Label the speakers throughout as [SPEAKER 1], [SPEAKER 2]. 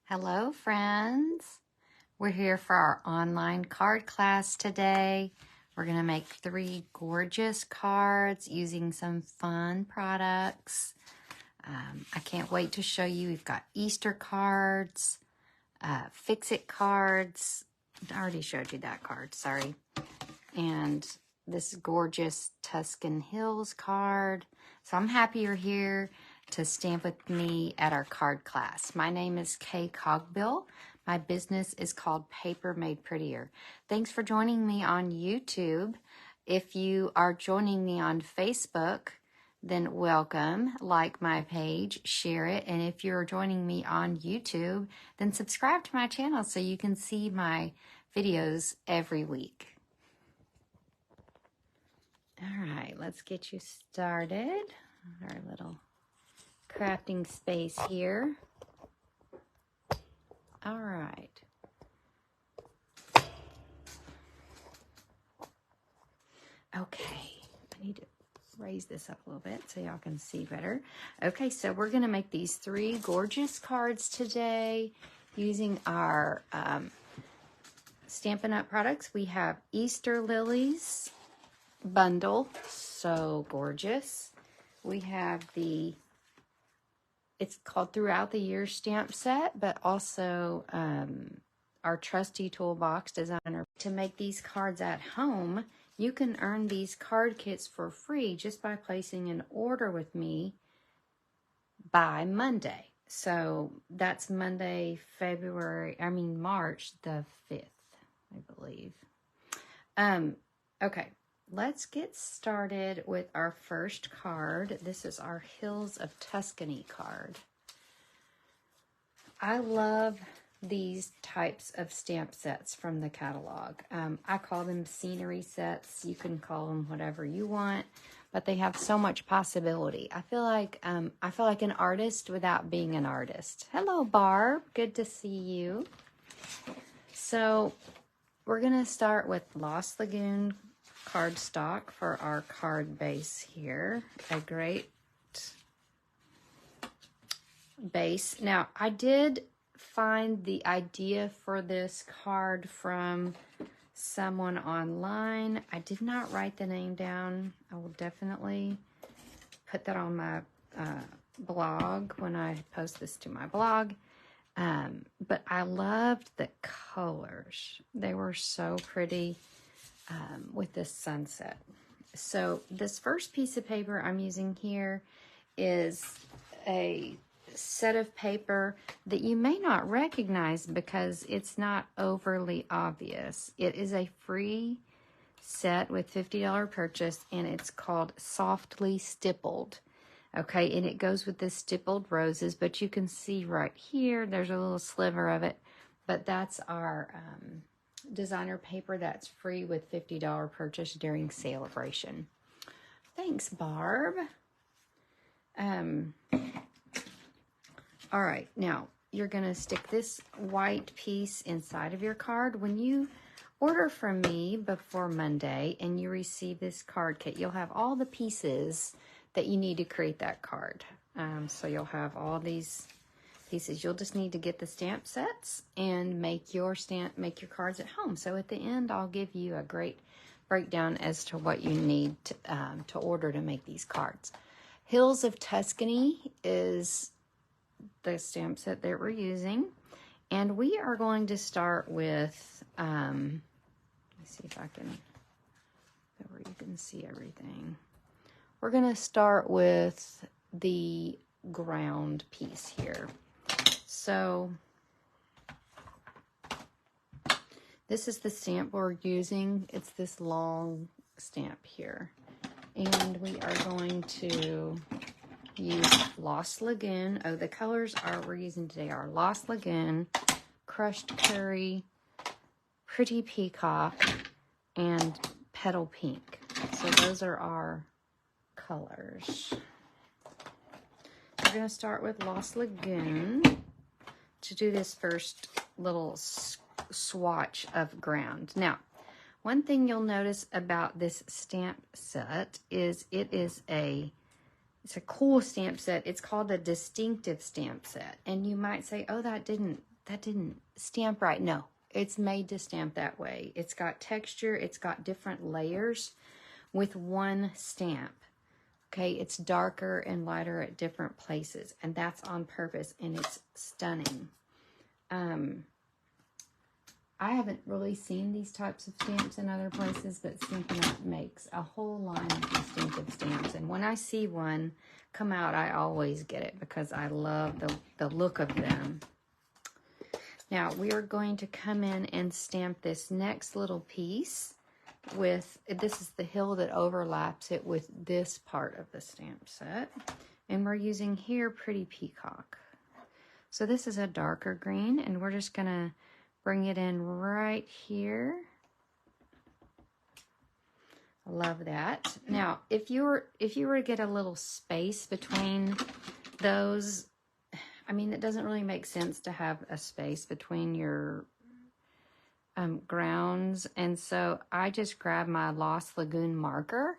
[SPEAKER 1] Hello, friends. We're here for our online card class today. We're going to make 3 gorgeous cards using some fun products. I can't wait to show you. We've got Easter cards, Fix-It cards. I already showed you that card, sorry. And this gorgeous Tuscan Hills card. So I'm happy you're here to stamp with me at our card class. My name is Kay Cogbill. My business is called Paper Made Prettier. Thanks for joining me on YouTube. If you are joining me on Facebook, then welcome, like my page, share it. And if you're joining me on YouTube, then subscribe to my channel so you can see my videos every week. All right, let's get you started. Our little crafting space here. All right. Okay, I need to raise this up a little bit so y'all can see better. Okay, so we're going to make these 3 gorgeous cards today using our Stampin' Up! Products. We have Easter Lilies bundle, so gorgeous. We have it's called Throughout the Year stamp set, but also our trusty toolbox designer. To make these cards at home, you can earn these card kits for free just by placing an order with me by Monday. So that's Monday, March the 5th, I believe. Okay. Let's get started with our first card. This is our Hills of Tuscany card. I love these types of stamp sets from the catalog. I call them scenery sets. You can call them whatever you want, but they have so much possibility. I feel like an artist without being an artist. Hello, Barb. Good to see you. So we're gonna start with Lost Lagoon cardstock for our card base here. A great base. Now, I did find the idea for this card from someone online. I did not write the name down. I will definitely put that on my blog when I post this to my blog. But I loved the colors. They were so pretty. With this sunset. So this first piece of paper I'm using here is a set of paper that you may not recognize because it's not overly obvious. It is a free set with $50 purchase, and it's called Softly Stippled. Okay, and it goes with the stippled roses, but you can see right here, there's a little sliver of it, but that's our designer paper that's free with $50 purchase during Saleabration. Thanks, Barb. All right, now you're going to stick this white piece inside of your card. When you order from me before Monday and you receive this card kit, you'll have all the pieces that you need to create that card. So you'll have all these pieces. You'll just need to get the stamp sets and make your cards at home. So at the end, I'll give you a great breakdown as to what you need to order to make these cards. Hills of Tuscany is the stamp set that we're using, and we are going to start with let me see if I can where you can see everything. We're going to start with the ground piece here. So this is the stamp we're using. It's this long stamp here. And we are going to use Lost Lagoon. Oh, the colors we're using today are Lost Lagoon, Crushed Curry, Pretty Peacock, and Petal Pink. So those are our colors. We're going to start with Lost Lagoon to do this first little swatch of ground. Now, one thing you'll notice about this stamp set is it's a cool stamp set. It's called a distinctive stamp set. And you might say, oh, that didn't that didn't stamp right. No, it's made to stamp that way. It's got texture. It's got different layers with one stamp. Okay, it's darker and lighter at different places, and that's on purpose, and it's stunning. I haven't really seen these types of stamps in other places, but Stampin' Up! Makes a whole line of distinctive stamps. And when I see one come out, I always get it because I love the look of them. Now, we are going to come in and stamp this next little piece with, this is the hill that overlaps it with this part of the stamp set. And we're using here Pretty Peacock. So this is a darker green, and we're just going to bring it in right here. Love that. Now, if you were to get a little space between those, I mean, it doesn't really make sense to have a space between your grounds, and so I just grab my Lost Lagoon marker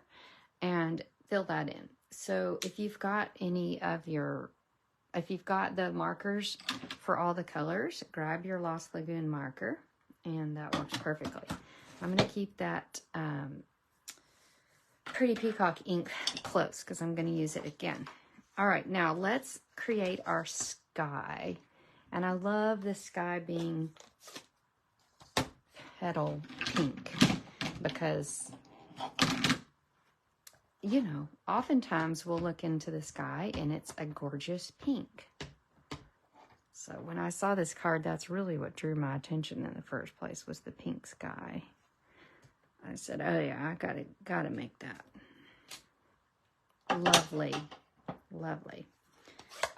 [SPEAKER 1] and fill that in. So if you've got any of your, if you've got the markers for all the colors, grab your Lost Lagoon marker, and that works perfectly. I'm going to keep that Pretty Peacock ink close because I'm going to use it again. All right, now let's create our sky. And I love the sky being petal pink because, you know, oftentimes we'll look into the sky and it's a gorgeous pink. So when I saw this card, that's really what drew my attention in the first place, was the pink sky. I said, oh yeah, I gotta make that. Lovely, lovely.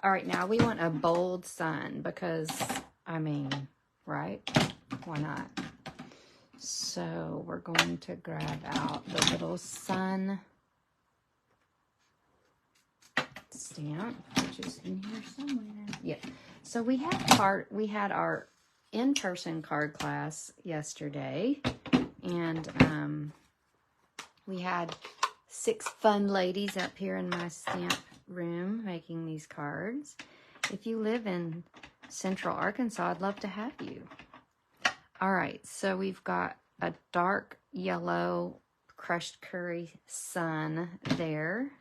[SPEAKER 1] All right, now we want a bold sun because, I mean, right? Why not? So we're going to grab out the little sun stamp, which is in here somewhere. Yeah. So we had our in-person card class yesterday, and we had 6 fun ladies up here in my stamp room making these cards. If you live in Central Arkansas, I'd love to have you. All right, so we've got a dark yellow crushed curry sun there.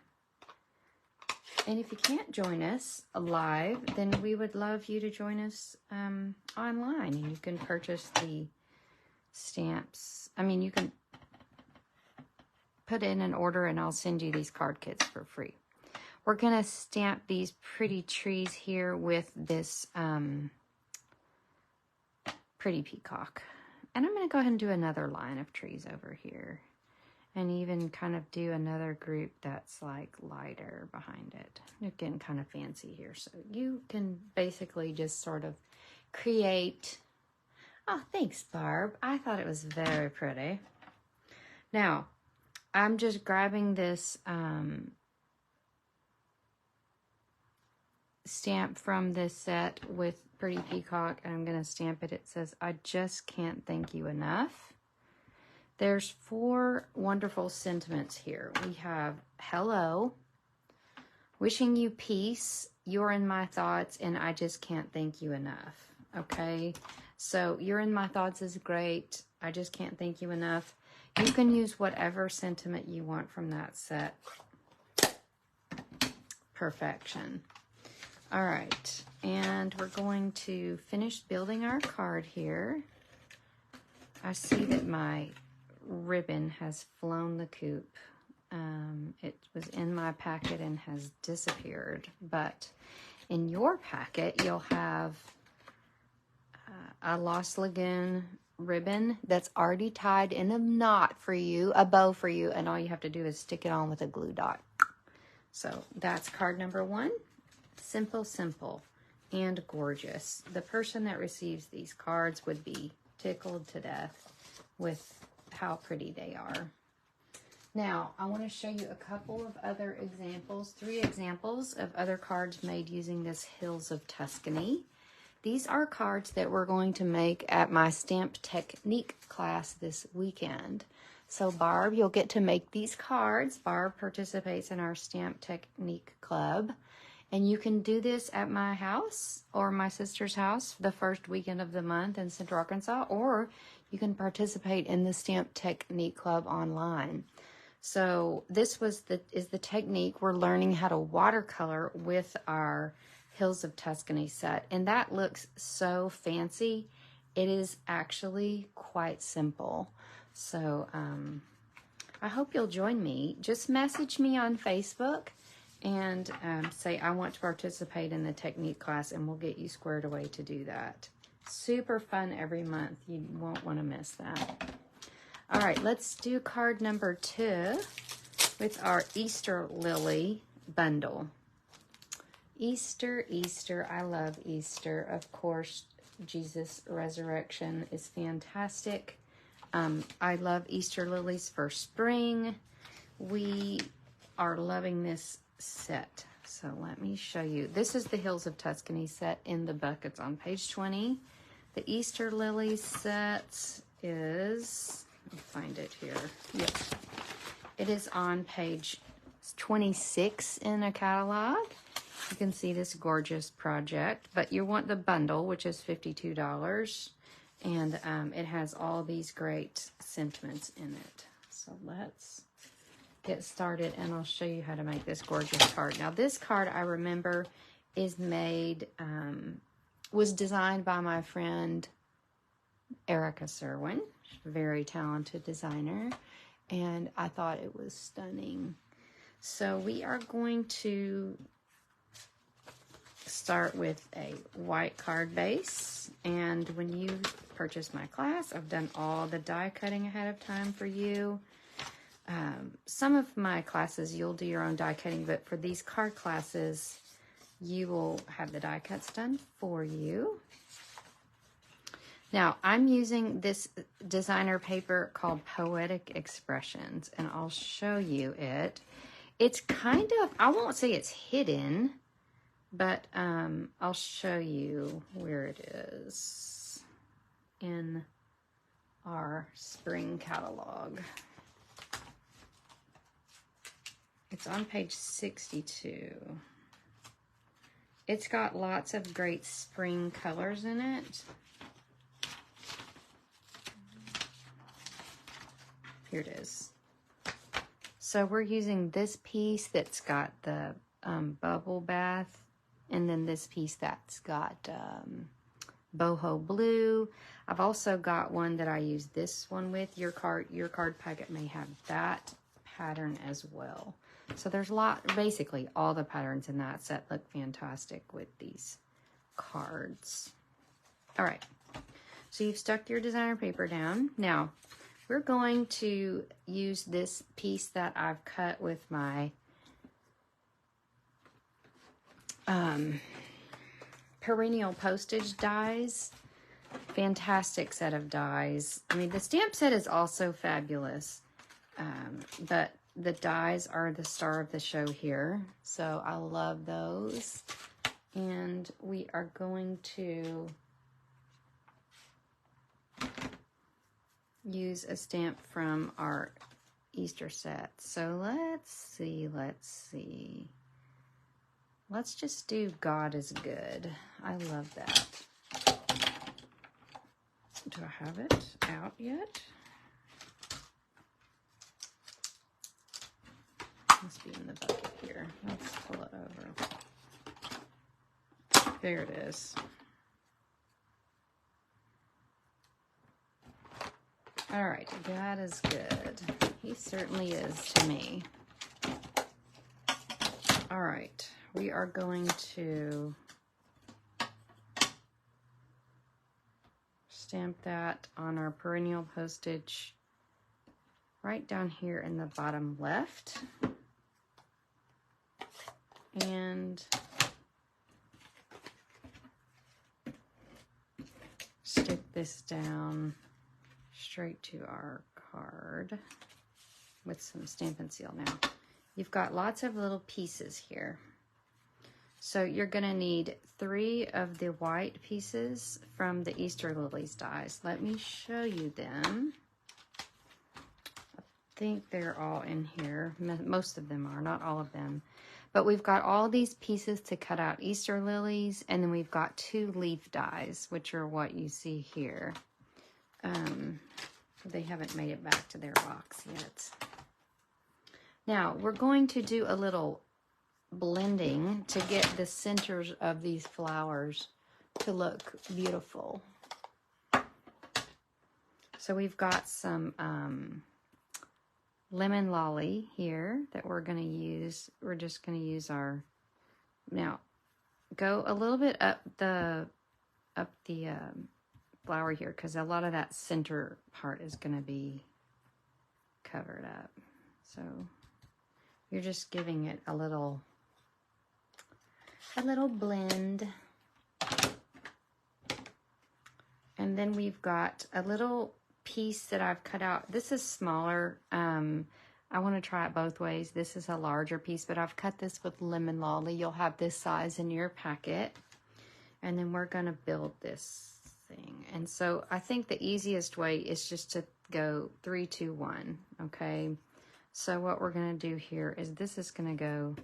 [SPEAKER 1] And if you can't join us live, then we would love you to join us online. And you can purchase the stamps. I mean, you can put in an order and I'll send you these card kits for free. We're going to stamp these pretty trees here with this Pretty Peacock. And I'm going to go ahead and do another line of trees over here. And even kind of do another group that's like lighter behind it. You're getting kind of fancy here. So you can basically just sort of create. Oh, thanks, Barb. I thought it was very pretty. Now, I'm just grabbing this stamp from this set with Pretty Peacock, and I'm going to stamp it. It says, I just can't thank you enough. There's 4 wonderful sentiments here. We have hello, wishing you peace, you're in my thoughts, and I just can't thank you enough. Okay, so you're in my thoughts is great. I just can't thank you enough. You can use whatever sentiment you want from that set. Perfection. All right, and we're going to finish building our card here. I see that my ribbon has flown the coop. It was in my packet and has disappeared, but in your packet you'll have a Lost Lagoon ribbon that's already tied in a knot for you, a bow for you, and all you have to do is stick it on with a glue dot. So that's card number 1. Simple, simple, and gorgeous. The person that receives these cards would be tickled to death with how pretty they are. Now, I want to show you a couple of other examples, 3 examples of other cards made using this Hills of Tuscany. These are cards that we're going to make at my Stamp Technique class this weekend. So Barb, you'll get to make these cards. Barb participates in our Stamp Technique Club. And you can do this at my house or my sister's house the first weekend of the month in Central Arkansas, or you can participate in the Stamp Technique Club online. So this is the technique. We're learning how to watercolor with our Hills of Tuscany set, and that looks so fancy. It is actually quite simple. So I hope you'll join me. Just message me on Facebook and say I want to participate in the technique class, and we'll get you squared away to do that. Super fun every month. You won't want to miss that. All right, let's do card number 2 with our Easter Lily bundle. Easter, Easter, I love Easter. Of course, Jesus' resurrection is fantastic. I love Easter lilies for spring. We are loving this set. So let me show you. This is the Hills of Tuscany set in the buckets on page 20. The Easter lilies set is, let me find it here. Yep. It is on page 26 in a catalog. You can see this gorgeous project, but you want the bundle, which is $52. And it has all these great sentiments in it. So let's get started, and I'll show you how to make this gorgeous card. Now, this card, I remember, is made, was designed by my friend Erica Serwin. She's a very talented designer, and I thought it was stunning. So we are going to start with a white card base, and when you purchase my class, I've done all the die cutting ahead of time for you. Some of my classes you'll do your own die cutting, but for these card classes you will have the die cuts done for you. Now I'm using this designer paper called Poetic Expressions, and I'll show you it. It's kind of, I won't say it's hidden, but I'll show you where it is in our spring catalog. It's on page 62. It's got lots of great spring colors in it. Here it is. So we're using this piece that's got the bubble bath, and then this piece that's got boho blue. I've also got one that I use this one with. Your card packet may have that pattern as well. So there's basically all the patterns in that set look fantastic with these cards. All right, so you've stuck your designer paper down. Now we're going to use this piece that I've cut with my perennial postage dies. Fantastic set of dies. I mean, the stamp set is also fabulous, but the dies are the star of the show here, so I love those. And we are going to use a stamp from our Easter set. So let's see. Let's just do God is Good. I love that. Do I have it out yet? Must be in the bucket here. Let's pull it over. There it is. All right, God is good. He certainly is to me. All right, we are going to stamp that on our perennial postage right down here in the bottom left. And stick this down straight to our card with some Stampin' Seal. Now, you've got lots of little pieces here. So you're gonna need 3 of the white pieces from the Easter Lilies dies. Let me show you them. I think they're all in here. Most of them are, not all of them. But we've got all these pieces to cut out Easter lilies, and then we've got 2 leaf dies, which are what you see here. They haven't made it back to their box yet. Now, we're going to do a little blending to get the centers of these flowers to look beautiful. So we've got some lemon lolly here that we're going to use. We're just going to use our, now go a little bit up the flower here, because a lot of that center part is going to be covered up. So you're just giving it a little blend. And then we've got a little piece that I've cut out. This is smaller. I want to try it both ways. This is a larger piece, but I've cut this with lemon lolly. You'll have this size in your packet. And then we're going to build this thing. And so I think the easiest way is just to go 3, 2, 1. Okay. So what we're going to do here is this is going to go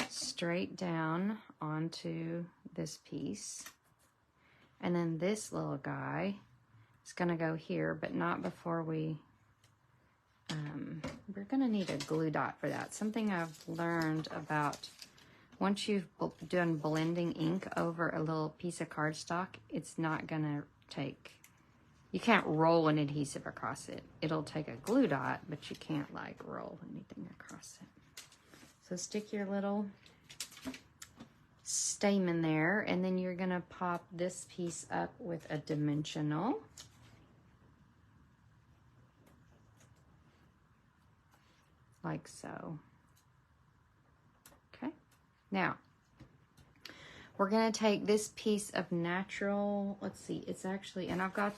[SPEAKER 1] straight down onto this piece. And then this little guy is going to go here, but not before we're going to need a glue dot for that. Something I've learned about, once you've done blending ink over a little piece of cardstock, it's not going to take, you can't roll an adhesive across it. It'll take a glue dot, but you can't like roll anything across it. So stick your little stamen there, and then you're going to pop this piece up with a dimensional. Like so. Okay. Now, we're going to take this piece of natural, let's see, it's actually, and I've got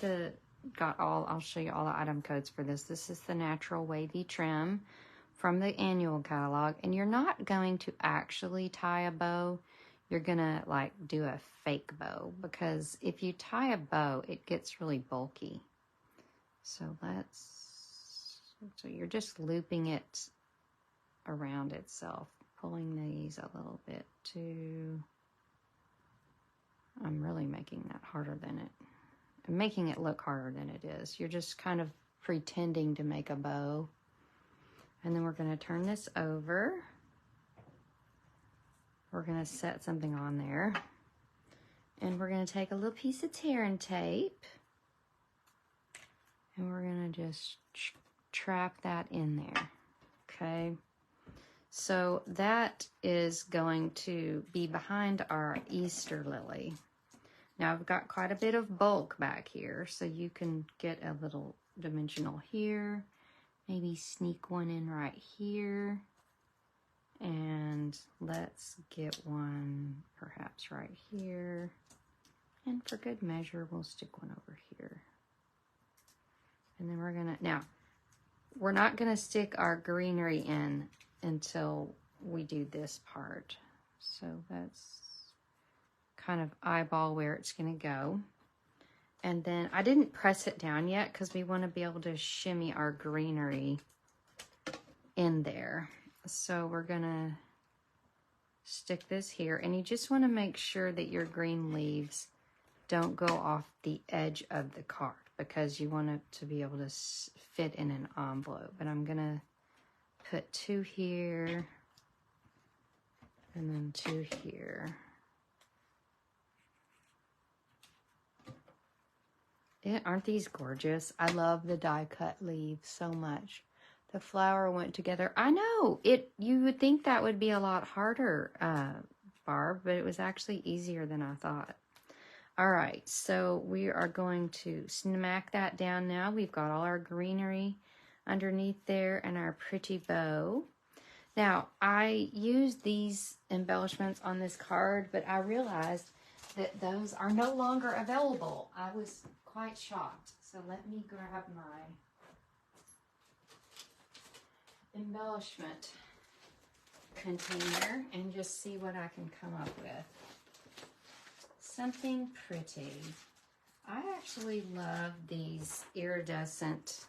[SPEAKER 1] I'll show you all the item codes for this. This is the natural wavy trim from the annual catalog, and you're not going to actually tie a bow. You're going to like do a fake bow, because if you tie a bow, it gets really bulky. So so you're just looping it around itself, pulling these a little bit to, I'm really making that harder than it, I'm making it look harder than it is. You're just kind of pretending to make a bow. And then we're going to turn this over. We're going to set something on there. And we're going to take a little piece of tear and tape. And we're going to just trap that in there. Okay. So that is going to be behind our Easter lily. Now I've got quite a bit of bulk back here, so you can get a little dimensional here. Maybe sneak one in right here. And let's get one perhaps right here. And for good measure, we'll stick one over here. And then we're gonna, now, we're not gonna stick our greenery in until we do this part. So that's kind of eyeball where it's gonna go. And then I didn't press it down yet because we want to be able to shimmy our greenery in there. So we're gonna stick this here, and you just want to make sure that your green leaves don't go off the edge of the card, because you want it to be able to fit in an envelope. And I'm gonna put 2 here and then 2 here. Aren't these gorgeous? I love the die cut leaves so much. The flower went together. I know you would think that would be a lot harder, Barb, but it was actually easier than I thought. All right, so we are going to smack that down now. We've got all our greenery underneath there and our pretty bow. Now, I used these embellishments on this card, but I realized that those are no longer available. I was quite shocked. So let me grab my embellishment container and just see what I can come up with. Something pretty. I actually love these iridescent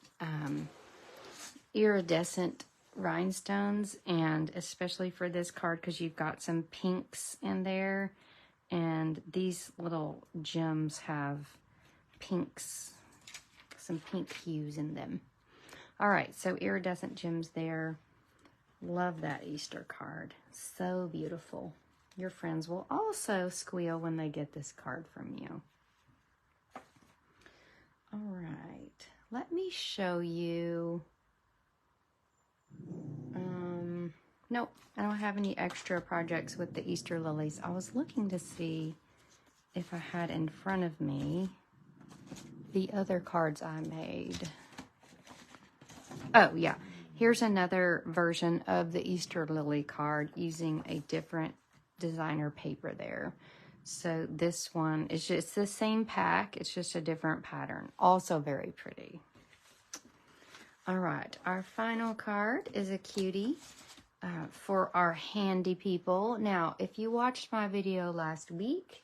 [SPEAKER 1] rhinestones, and especially for this card because you've got some pinks in there, and these little gems have pinks, some pink hues in them. All right, so iridescent gems there. Love that Easter card. So beautiful. Your friends will also squeal when they get this card from you. All right, let me show you. Nope, I don't have any extra projects with the Easter lilies. I was looking to see if I had in front of me the other cards I made. Oh, yeah. Here's another version of the Easter lily card using a different designer paper there. So this one is just the same pack. It's just a different pattern. Also very pretty. All right. Our final card is a cutie for our handy people. Now, if you watched my video last week,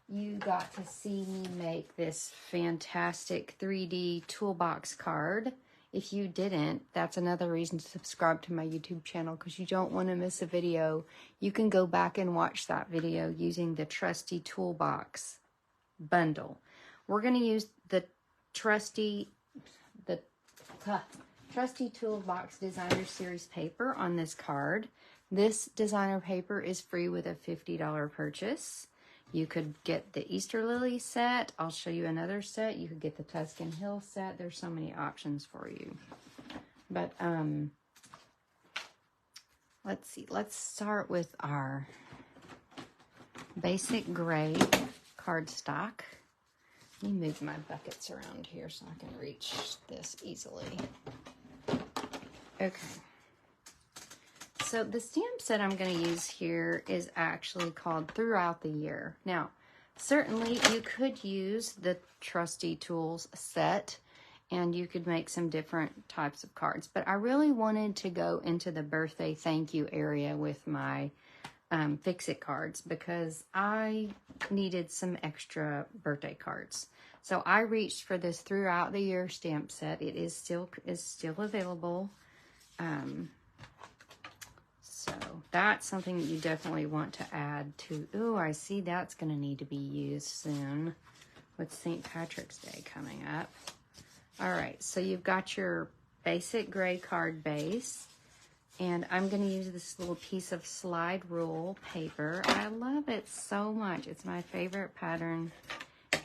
[SPEAKER 1] you got to see me make this fantastic 3D toolbox card. If you didn't, that's another reason to subscribe to my YouTube channel, because you don't want to miss a video. You can go back and watch that video using the trusty toolbox bundle. We're going to use the trusty toolbox designer series paper on this card. This designer paper is free with a $50 purchase. You could get the Easter lily set. I'll show you another set. You could get the Tuscany Hill set. There's so many options for you. But let's see. Let's start with our basic gray cardstock. Let me move my buckets around here so I can reach this easily. Okay. So the stamp set I'm going to use here is actually called Throughout the Year. Now, certainly you could use the trusty tools set and you could make some different types of cards. But I really wanted to go into the birthday thank you area with my Fix-It cards because I needed some extra birthday cards. So I reached for this Throughout the Year stamp set. It is still available. So that's something that you definitely want to add to. Oh, I see that's going to need to be used soon with St. Patrick's Day coming up. All right, so you've got your basic gray card base, and I'm going to use this little piece of slide rule paper. I love it so much. It's my favorite pattern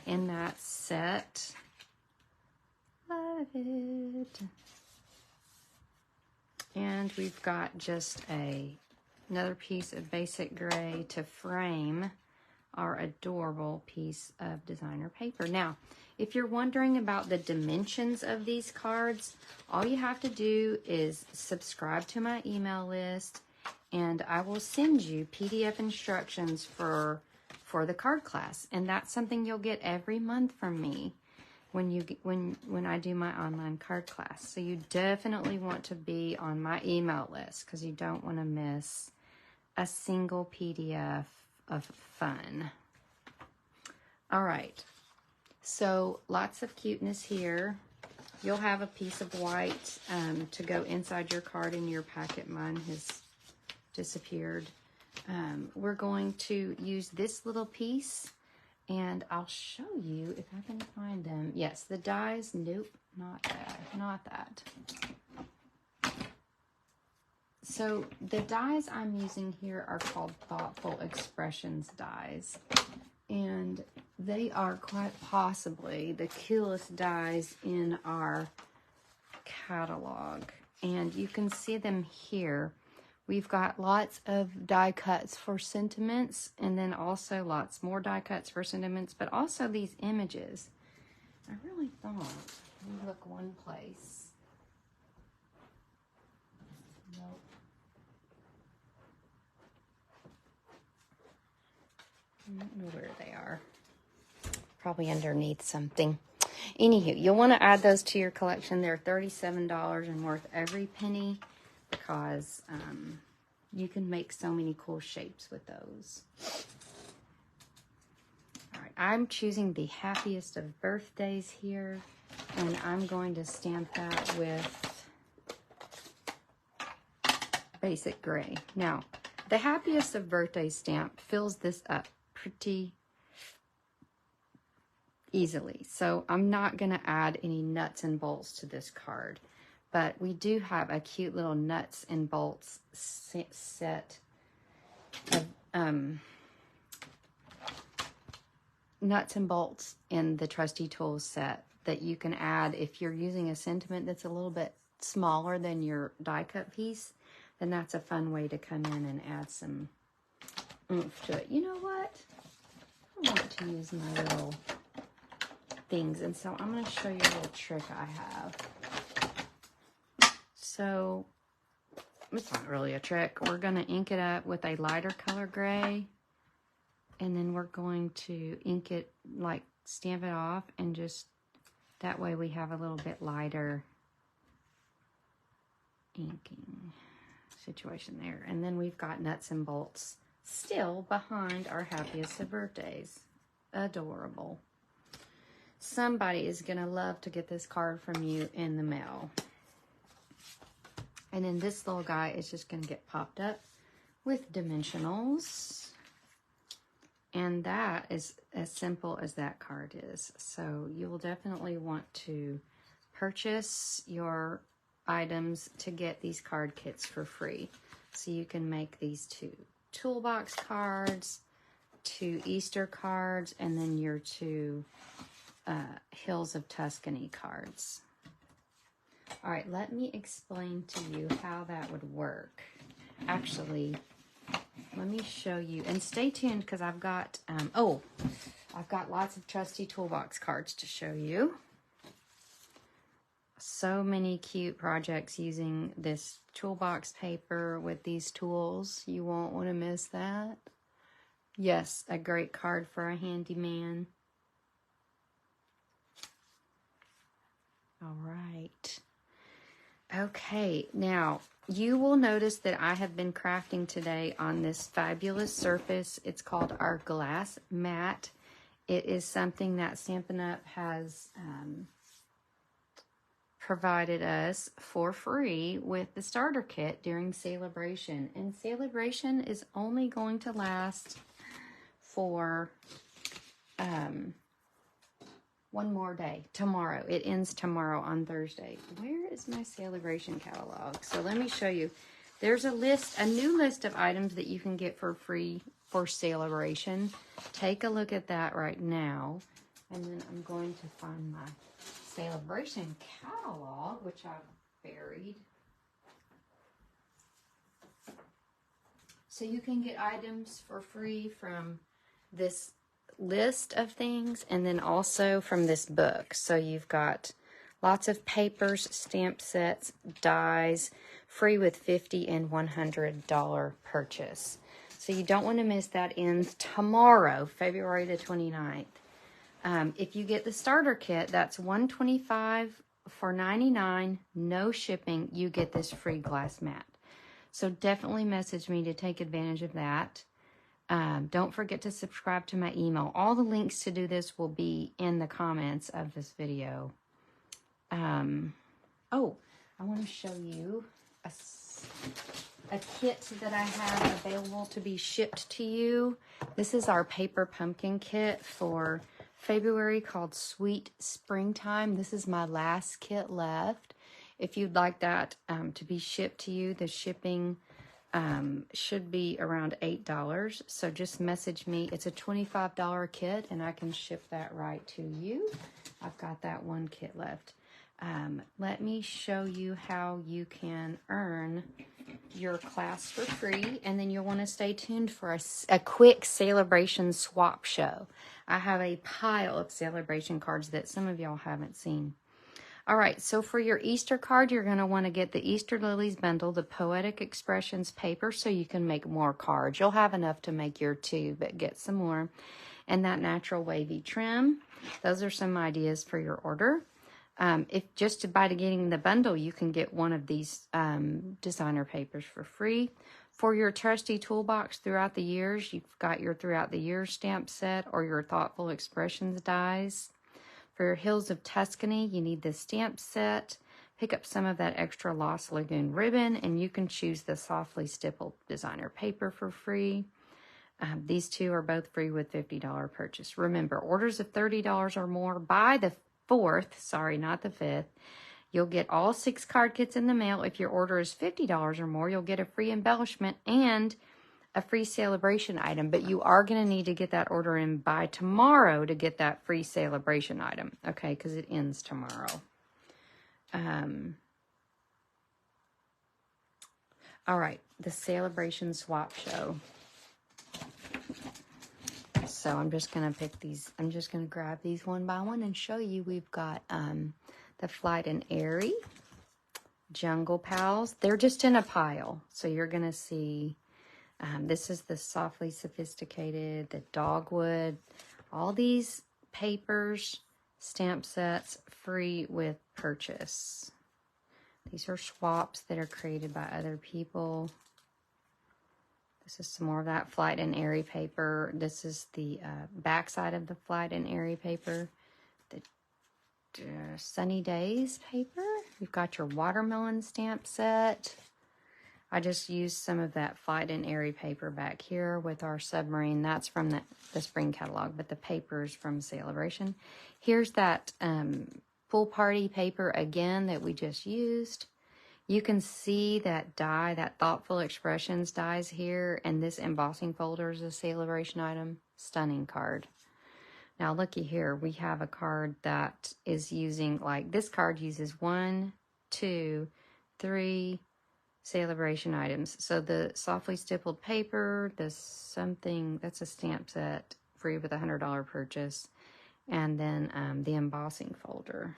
[SPEAKER 1] in that set. Love it. And we've got just another piece of basic gray to frame our adorable piece of designer paper. Now, if you're wondering about the dimensions of these cards, all you have to do is subscribe to my email list, and I will send you PDF instructions for the card class. And that's something you'll get every month from me when I do my online card class. So you definitely want to be on my email list because you don't want to miss a single PDF of fun. All right, so lots of cuteness here. You'll have a piece of white to go inside your card in your packet. Mine has disappeared. We're going to use this little piece, and I'll show you if I can find them. Yes, the dies. Nope, not that. So the dies I'm using here are called Thoughtful Expressions dies, and they are quite possibly the coolest dies in our catalog. And you can see them here. We've got lots of die cuts for sentiments, and then also lots more die cuts for sentiments, but also these images. I really thought, let me look one place. Nope. I don't know where they are. Probably underneath something. Anywho, you'll want to add those to your collection. They're $37 and worth every penny, because you can make so many cool shapes with those. All right, I'm choosing the happiest of birthdays here, and I'm going to stamp that with basic gray. Now, the Happiest of Birthday stamp fills this up pretty easily. So I'm not going to add any nuts and bolts to this card. But we do have a cute little nuts and bolts set of nuts and bolts in the Trusty Tools set that you can add if you're using a sentiment that's a little bit smaller than your die cut piece. Then that's a fun way to come in and add some oomph to it. You know what? I want to use my little things, and so I'm going to show you a little trick I have. So it's not really a trick. We're going to ink it up with a lighter color gray, and then we're going to ink it, like stamp it off, and just that way we have a little bit lighter inking situation there. And then we've got nuts and bolts still behind our Happiest of Birthdays. Adorable. Somebody is going to love to get this card from you in the mail. And then this little guy is just going to get popped up with dimensionals. And that is as simple as that card is. So you will definitely want to purchase your items to get these card kits for free. So you can make these 2 toolbox cards, 2 Easter cards, and then your 2 Hills of Tuscany cards. All right, let me explain to you how that would work. Actually, let me show you, and stay tuned because I've got, I've got lots of Trusty Toolbox cards to show you. So many cute projects using this toolbox paper with these tools. You won't want to miss that. Yes, a great card for a handyman. All right. Okay, now you will notice that I have been crafting today on this fabulous surface. It's called our glass mat. It is something that Stampin' Up! Has provided us for free with the starter kit during Saleabration. And Saleabration is only going to last for one more day, tomorrow. It ends tomorrow on Thursday. Where is my Saleabration catalog? So let me show you. There's a list, a new list of items that you can get for free for Saleabration. Take a look at that right now. And then I'm going to find my Saleabration catalog, which I've buried. So you can get items for free from this list of things, and then also from this book. So you've got lots of papers, stamp sets, dies, free with $50 and $100 purchase. So you don't want to miss that. Ends tomorrow, February the 29th. If you get the starter kit, that's $125 for $99, no shipping. You get this free glass mat. So definitely message me to take advantage of that. Don't forget to subscribe to my email. All the links to do this will be in the comments of this video. Oh, I want to show you a kit that I have available to be shipped to you. This is our paper pumpkin kit for February called Sweet Springtime. This is my last kit left. If you'd like that to be shipped to you, the shipping should be around $8. So just message me. It's a $25 kit, and I can ship that right to you. I've got that one kit left. Let me show you how you can earn your class for free, and then you'll want to stay tuned for a quick Saleabration swap show. I have a pile of Saleabration cards that some of y'all haven't seen. All right, so for your Easter card, you're going to want to get the Easter Lilies bundle, the Poetic Expressions paper, so you can make more cards. You'll have enough to make your 2, but get some more. And that natural wavy trim. Those are some ideas for your order. If just by getting the bundle, you can get one of these designer papers for free. For your Trusty Toolbox throughout the years, you've got your Throughout the Years stamp set or your Thoughtful Expressions dies. For your Hills of Tuscany, you need the stamp set. Pick up some of that extra Lost Lagoon ribbon, and you can choose the softly stippled designer paper for free. These two are both free with $50 purchase. Remember, orders of $30 or more by the 4th, sorry, not the 5th, you'll get all 6 card kits in the mail. If your order is $50 or more, you'll get a free embellishment and a free Saleabration item. But you are going to need to get that order in by tomorrow to get that free Saleabration item, okay, because it ends tomorrow. All right, the Saleabration swap show. So I'm just going to pick these. I'm just going to grab these one by one and show you. We've got the Flight and Airy, Jungle Pals. They're just in a pile. So you're going to see, this is the Softly Sophisticated, the Dogwood, all these papers, stamp sets, free with purchase. These are swaps that are created by other people. This is some more of that Flight and Airy paper. This is the back side of the Flight and Airy paper. The Sunny Days paper. You've got your watermelon stamp set. I just used some of that Flight and Airy paper back here with our submarine. That's from the spring catalog, but the paper is from Saleabration. Here's that pool party paper again that we just used. You can see that die, that Thoughtful Expressions dies here, and this embossing folder is a Saleabration item. Stunning card. Now looky here, we have a card that is using, like this card uses 1, 2, 3 Saleabration items. So the softly stippled paper, the something, that's a stamp set, free with a $100 purchase, and then the embossing folder.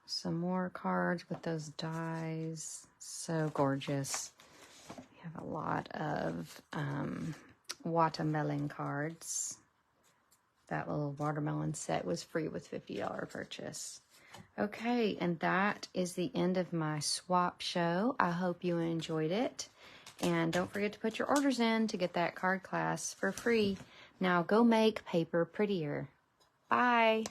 [SPEAKER 1] Some more cards with those dies. So gorgeous. We have a lot of watermelon cards. That little watermelon set was free with $50 purchase. Okay, and that is the end of my swap show. I hope you enjoyed it. And don't forget to put your orders in to get that card class for free. Now go make paper prettier. Bye.